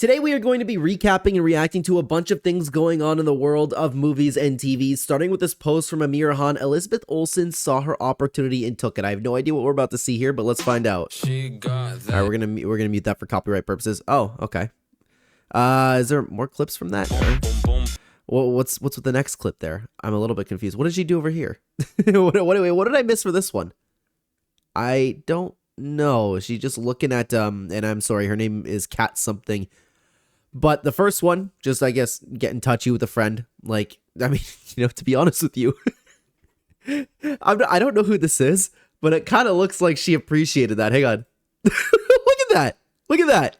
Today we are going to be recapping and reacting to a bunch of things going on in the world of movies and TV, starting with this post from Amir Han. Elizabeth Olsen saw her opportunity and took it. I have no idea what we're about to see here, but let's find out. All right, we're gonna mute that for copyright purposes. Oh, okay. Is there more clips from that? Well, what's with the next clip there? I'm a little bit confused. What did she do over here? what did I miss for this one? I don't know. She's just looking at and I'm sorry, her name is Kat something. But the first one, just, I guess, getting touchy with a friend. Like, I mean, to be honest with you, I don't know who this is, but it kind of looks like she appreciated that. Hang on. Look at that. Look at that.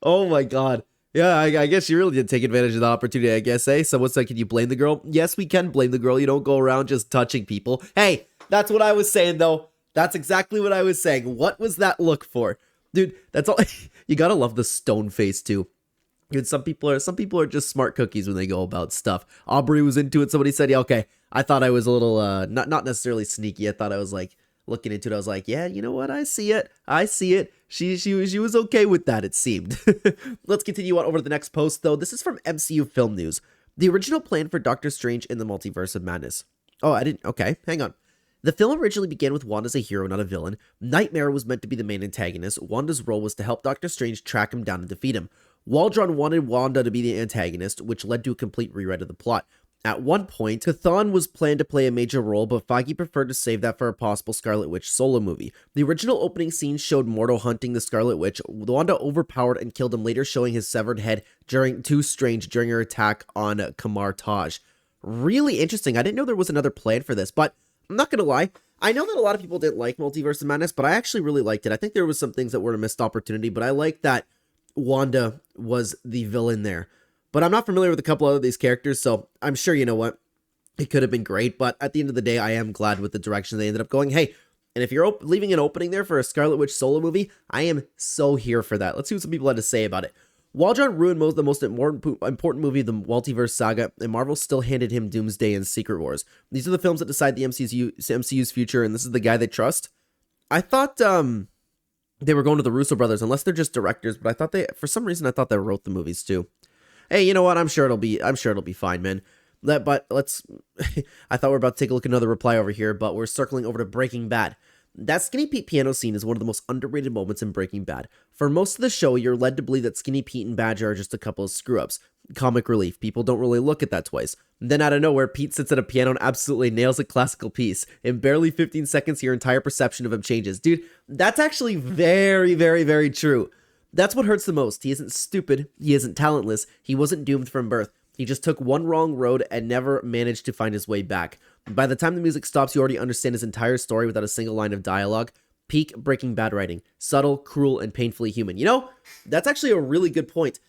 Oh, my God. Yeah, I guess you really did take advantage of the opportunity, I guess, eh? Someone said, can you blame the girl? Yes, we can blame the girl. You don't go around just touching people. Hey, that's what I was saying, though. That's exactly what I was saying. What was that look for? Dude, that's all. You gotta love the stone face too. Dude, some people are just smart cookies when they go about stuff. Aubrey was into it. Somebody said, yeah, okay. I thought I was a little not necessarily sneaky. I thought I was like looking into it. I was like, yeah, you know what? I see it. I see it. She was okay with that, it seemed. Let's continue on over to the next post though. This is from MCU Film News. The original plan for Doctor Strange in the Multiverse of Madness. Oh, I didn't. Okay, hang on. The film originally began with Wanda as a hero, not a villain. Nightmare was meant to be the main antagonist. Wanda's role was to help Doctor Strange track him down and defeat him. Waldron wanted Wanda to be the antagonist, which led to a complete rewrite of the plot. At one point, Chthon was planned to play a major role, but Feige preferred to save that for a possible Scarlet Witch solo movie. The original opening scene showed Mordo hunting the Scarlet Witch. Wanda overpowered and killed him, later showing his severed head to Strange during her attack on Kamar Taj. Really interesting. I didn't know there was another plan for this, but I'm not going to lie. I know that a lot of people didn't like Multiverse of Madness, but I actually really liked it. I think there was some things that were a missed opportunity, but I like that Wanda was the villain there. But I'm not familiar with a couple of these characters, so I'm sure, you know what, it could have been great, but at the end of the day, I am glad with the direction they ended up going. Hey, and if you're leaving an opening there for a Scarlet Witch solo movie, I am so here for that. Let's see what some people had to say about it. Waldron ruined the most important movie of the Multiverse saga, and Marvel still handed him Doomsday and Secret Wars. These are the films that decide the MCU's future, and this is the guy they trust. I thought they were going to the Russo brothers, unless they're just directors, but I thought for some reason, I thought they wrote the movies too. Hey, you know what? I'm sure it'll be fine, man. But let's. I thought we were about to take a look at another reply over here, but we're circling over to Breaking Bad. That Skinny Pete piano scene is one of the most underrated moments in Breaking Bad. For most of the show, you're led to believe that Skinny Pete and Badger are just a couple of screw-ups. Comic relief. People don't really look at that twice. Then out of nowhere, Pete sits at a piano and absolutely nails a classical piece. In barely 15 seconds, your entire perception of him changes. Dude, that's actually very, very, very true. That's what hurts the most. He isn't stupid. He isn't talentless. He wasn't doomed from birth. He just took one wrong road and never managed to find his way back. By the time the music stops, you already understand his entire story without a single line of dialogue. Peak Breaking Bad writing. Subtle, cruel, and painfully human. You know, that's actually a really good point.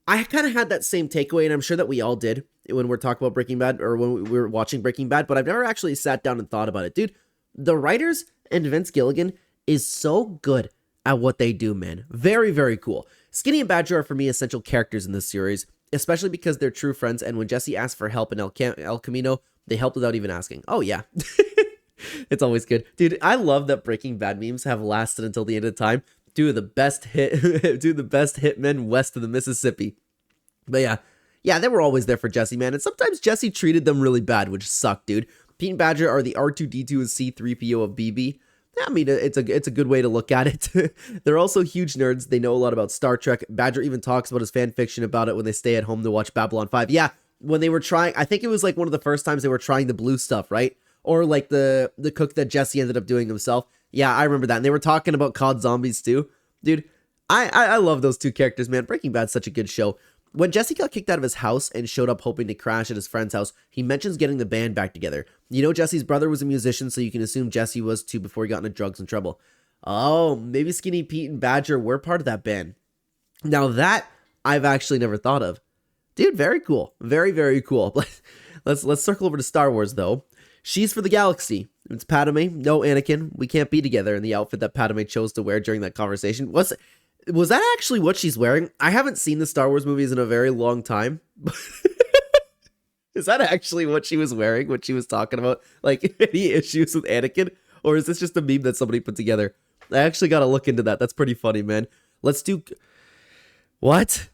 I kind of had that same takeaway, and I'm sure that we all did when we're talking about Breaking Bad, or when we were watching Breaking Bad, but I've never actually sat down and thought about it. Dude, the writers and Vince Gilligan is so good at what they do, man. Very, very cool. Skinny and Badger are, for me, essential characters in this series, especially because they're true friends, and when Jesse asked for help in El Camino, they helped without even asking. Oh, yeah. It's always good. Dude, I love that Breaking Bad memes have lasted until the end of time. Two of the best hitmen west of the Mississippi. But yeah, they were always there for Jesse, man. And sometimes Jesse treated them really bad, which sucked, dude. Pete and Badger are the R2-D2 and C-3PO of BB. I mean, it's a good way to look at it. They're also huge nerds. They know a lot about Star Trek. Badger even talks about his fan fiction about it when they stay at home to watch Babylon 5. Yeah, when they were trying, I think it was like one of the first times they were trying the blue stuff, right? Or like the cook that Jesse ended up doing himself. Yeah, I remember that. And they were talking about COD Zombies too. Dude, I love those two characters, man. Breaking Bad's such a good show. When Jesse got kicked out of his house and showed up hoping to crash at his friend's house, he mentions getting the band back together. You know, Jesse's brother was a musician, so you can assume Jesse was too before he got into drugs and trouble. Oh, maybe Skinny Pete and Badger were part of that band. Now that I've actually never thought of. Dude, very cool. Very, very cool. Let's circle over to Star Wars, though. She's for the galaxy. It's Padme, no Anakin. We can't be together in the outfit that Padme chose to wear during that conversation. Was that actually what she's wearing? I haven't seen the Star Wars movies in a very long time. Is that actually what she was wearing when she was talking about, like, any issues with Anakin? Or is this just a meme that somebody put together? I actually got to look into that. That's pretty funny, man. Let's do... What?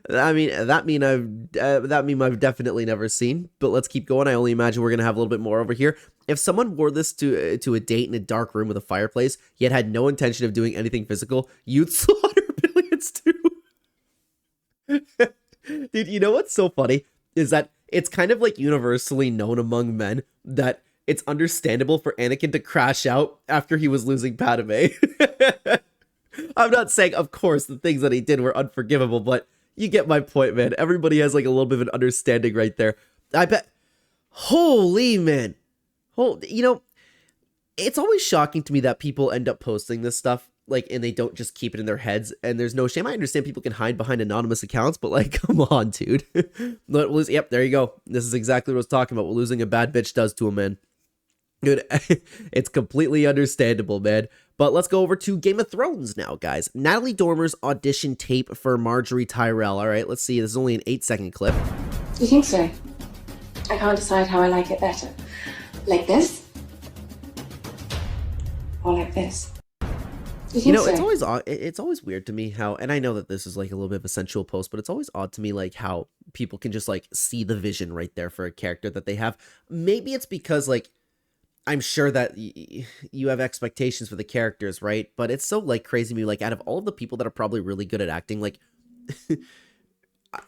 I mean, that meme I've definitely never seen. But let's keep going. I only imagine we're gonna have a little bit more over here. If someone wore this to a date in a dark room with a fireplace, yet had no intention of doing anything physical, you'd slaughter billions too. Dude, you know what's so funny is that it's kind of like universally known among men that it's understandable for Anakin to crash out after he was losing Padme. I'm not saying, of course, the things that he did were unforgivable, but you get my point, man. Everybody has like a little bit of an understanding right there. I bet. Holy man. You know, it's always shocking to me that people end up posting this stuff, like, and they don't just keep it in their heads, and there's no shame. I understand people can hide behind anonymous accounts, but like, come on, dude. Yep, there you go. This is exactly what I was talking about. What losing a bad bitch does to a man. Dude, it's completely understandable, man. But let's go over to Game of Thrones now, guys. Natalie Dormer's audition tape for Marjorie Tyrell. All right, let's see. This is only an 8-second clip. You think so? I can't decide how I like it better. Like this? Or like this? You know, it's always odd. It's always weird to me how, and I know that this is like a little bit of a sensual post, but it's always odd to me like how people can just like see the vision right there for a character that they have. Maybe it's because like I'm sure that you have expectations for the characters, right? But it's so like crazy to me, like out of all of the people that are probably really good at acting, like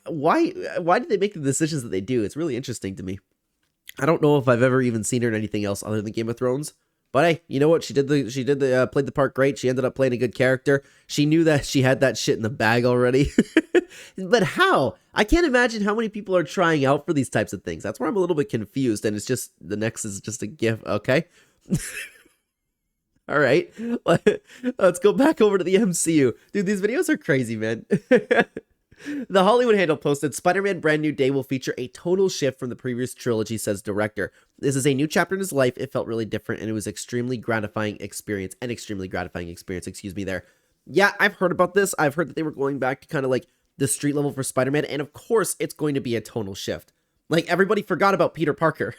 why did they make the decisions that they do? It's really interesting to me. I don't know if I've ever even seen her in anything else other than Game of Thrones. But hey, you know what? She played the part great. She ended up playing a good character. She knew that she had that shit in the bag already. But how? I can't imagine how many people are trying out for these types of things. That's where I'm a little bit confused, and it's just, the next is just a gif, okay? All right, let's go back over to the MCU. Dude, these videos are crazy, man. The Hollywood Handle posted, Spider-Man Brand New Day will feature a total shift from the previous trilogy, says director. This is a new chapter in his life. It felt really different, and it was extremely gratifying experience, excuse me there. Yeah, I've heard about this. I've heard that they were going back to kind of like the street level for Spider-Man, and of course, it's going to be a tonal shift. Like, everybody forgot about Peter Parker.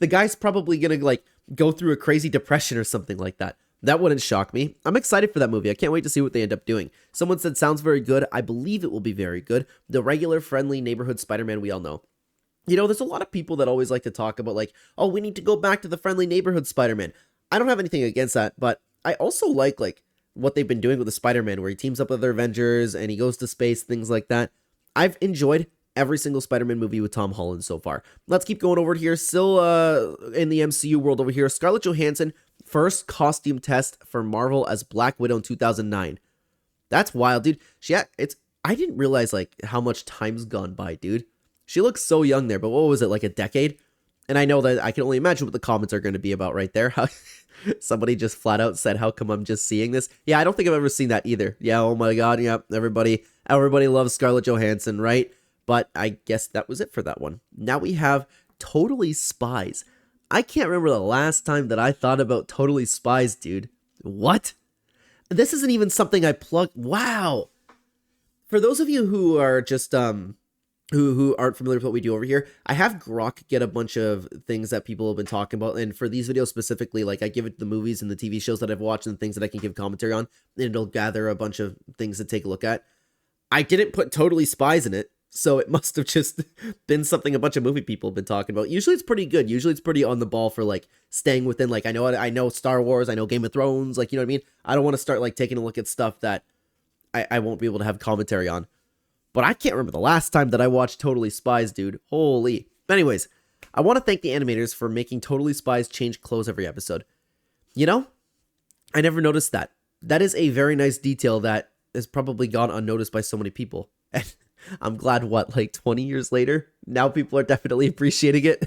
The guy's probably gonna, like, go through a crazy depression or something like that. That wouldn't shock me. I'm excited for that movie. I can't wait to see what they end up doing. Someone said, sounds very good. I believe it will be very good. The regular, friendly neighborhood Spider-Man we all know. You know, there's a lot of people that always like to talk about, like, oh, we need to go back to the friendly neighborhood Spider-Man. I don't have anything against that, but I also like, what they've been doing with the Spider-Man, where he teams up with other Avengers, and he goes to space, things like that. I've enjoyed every single Spider-Man movie with Tom Holland so far. Let's keep going over here. Still in the MCU world over here, Scarlett Johansson, first costume test for Marvel as Black Widow in 2009. That's wild, dude. I didn't realize, like, how much time's gone by, dude. She looks so young there, but what was it, like a decade? And I know that I can only imagine what the comments are going to be about right there. Somebody just flat out said, how come I'm just seeing this? Yeah, I don't think I've ever seen that either. Yeah, oh my god, yeah, everybody loves Scarlett Johansson, right? But I guess that was it for that one. Now we have Totally Spies. I can't remember the last time that I thought about Totally Spies, dude. What? This isn't even something I plugged. Wow. For those of you who are just, who aren't familiar with what we do over here, I have Grok get a bunch of things that people have been talking about. And for these videos specifically, like I give it the movies and the TV shows that I've watched and things that I can give commentary on. And it'll gather a bunch of things to take a look at. I didn't put Totally Spies in it. So it must have just been something a bunch of movie people have been talking about. Usually it's pretty good. Usually it's pretty on the ball for like staying within, like, I know Star Wars, I know Game of Thrones, like, you know what I mean? I don't want to start like taking a look at stuff that I won't be able to have commentary on. But I can't remember the last time that I watched Totally Spies, dude. Holy. Anyways, I want to thank the animators for making Totally Spies change clothes every episode. You know, I never noticed that. That is a very nice detail that has probably gone unnoticed by so many people. And I'm glad, like 20 years later, now people are definitely appreciating it.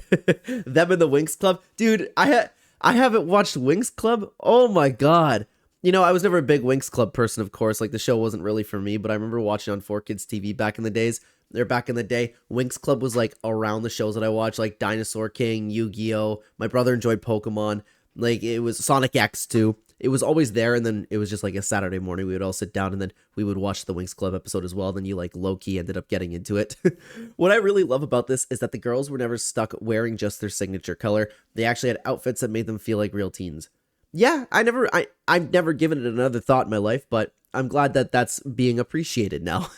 Them and the Winx Club. Dude, I haven't watched Winx Club. Oh my god. You know, I was never a big Winx Club person, of course. Like, the show wasn't really for me, but I remember watching on 4Kids TV back in the days. Back in the day, Winx Club was, like, around the shows that I watched, like Dinosaur King, Yu-Gi-Oh! My brother enjoyed Pokemon. Like, it was Sonic X, too. It was always there, and then it was just, like, a Saturday morning. We would all sit down, and then we would watch the Winx Club episode as well. Then you, like, low-key ended up getting into it. What I really love about this is that the girls were never stuck wearing just their signature color. They actually had outfits that made them feel like real teens. yeah, I've never given it another thought in my life, but I'm glad that that's being appreciated now.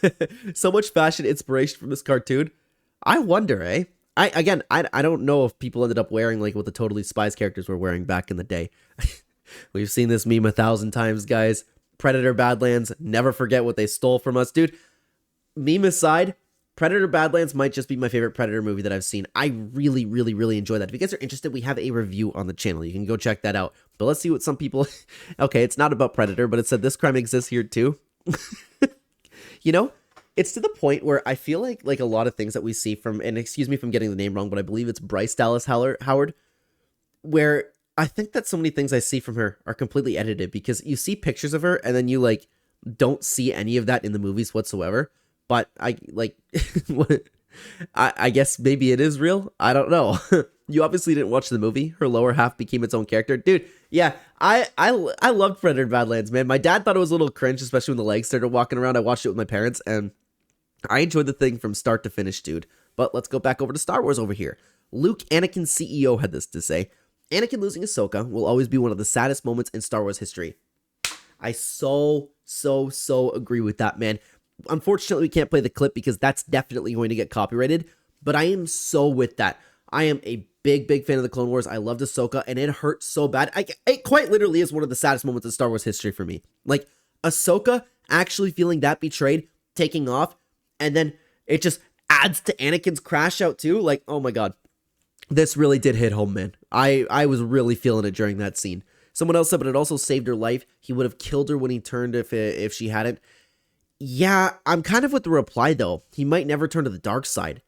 So much fashion inspiration from this cartoon. I wonder, eh? I don't know if people ended up wearing like what the Totally Spies characters were wearing back in the day. We've seen this meme 1,000 times, guys. Predator Badlands, never forget what they stole from us, dude. Meme aside, Predator Badlands might just be my favorite Predator movie that I've seen. I really, really, really enjoy that. If you guys are interested, we have a review on the channel. You can go check that out. But let's see what some people... Okay, it's not about Predator, but it said this crime exists here too. You know, it's to the point where I feel like a lot of things that we see from... And excuse me if I'm getting the name wrong, but I believe it's Bryce Dallas Howard, where I think that so many things I see from her are completely edited because you see pictures of her and then you like don't see any of that in the movies whatsoever. But I like, I guess maybe it is real. I don't know. You obviously didn't watch the movie. Her lower half became its own character. Dude, yeah, I loved Predator Badlands, man. My dad thought it was a little cringe, especially when the legs started walking around. I watched it with my parents, and I enjoyed the thing from start to finish, dude. But let's go back over to Star Wars over here. Luke, Anakin's CEO, had this to say. Anakin losing Ahsoka will always be one of the saddest moments in Star Wars history. I so agree with that, man. Unfortunately, we can't play the clip because that's definitely going to get copyrighted, but I am so with that. I am a big fan of the Clone Wars. I loved Ahsoka, and it hurt so bad. It quite literally is one of the saddest moments in Star Wars history for me. Like, Ahsoka actually feeling that betrayed, taking off, and then it just adds to Anakin's crash out too. Like, oh my god. This really did hit home, man. I was really feeling it during that scene. Someone else said, but it also saved her life. He would have killed her when he turned if she hadn't. Yeah, I'm kind of with the reply, though. He might never turn to the dark side.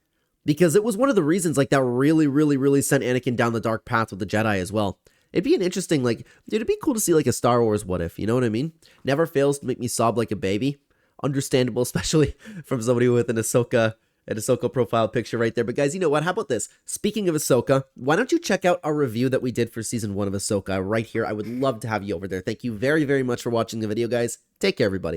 Because it was one of the reasons, like, that really sent Anakin down the dark path with the Jedi as well. It'd be an interesting, like, dude, it'd be cool to see, like, a Star Wars what if, you know what I mean? Never fails to make me sob like a baby. Understandable, especially from somebody with an Ahsoka profile picture right there. But guys, you know what? How about this? Speaking of Ahsoka, why don't you check out our review that we did for Season 1 of Ahsoka right here? I would love to have you over there. Thank you very much for watching the video, guys. Take care, everybody.